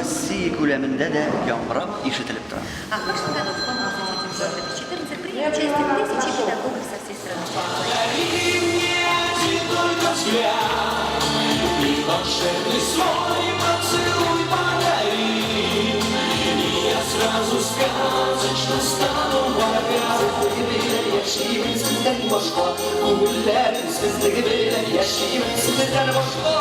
Россия күләмендә дә яңгырап ишетелеп тора. А в прошлом году в конкурсе «Детям 2014» приняли участие тысячи педагогов со всей страны. Сразу сказочно стану яшибин сездән башка, күңелләрем сезлеге белән яшибин сездән башка.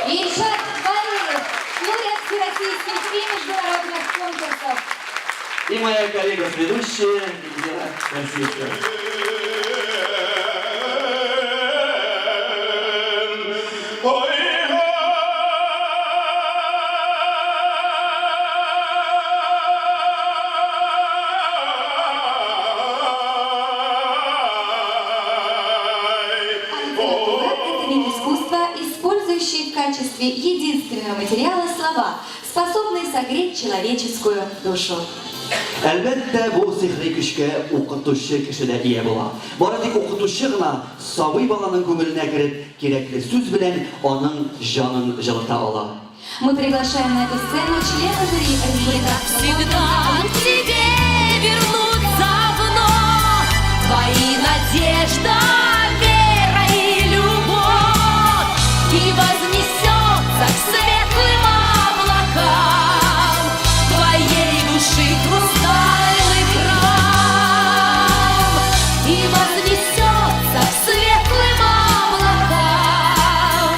Ильшат Валиев, лауреат всероссийских и международных конкурсов. И моя коллега-ведущая Елена Красильская. Это вид искусства, использующий в качестве единственного материала слова, способные согреть человеческую душу. Әлбәттә, бу сихри көчкә укытучы кешедә ия була. Бары тик укытучы гына сабый баланың күңеленә кереп, кирәкле сүз белән аның җанын җылыта ала. Мы приглашаем на эту сцену члена жюри республиканского Всегда к тебе вернуться вновь твои надежда, вера и любовь, и вознесется к светлым облакам твоей души хрустальный храм, и вознесется к светлым облакам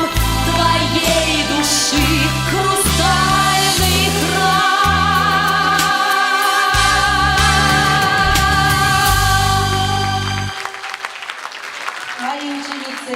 твоей души хрустальный храм. Мои ученицы.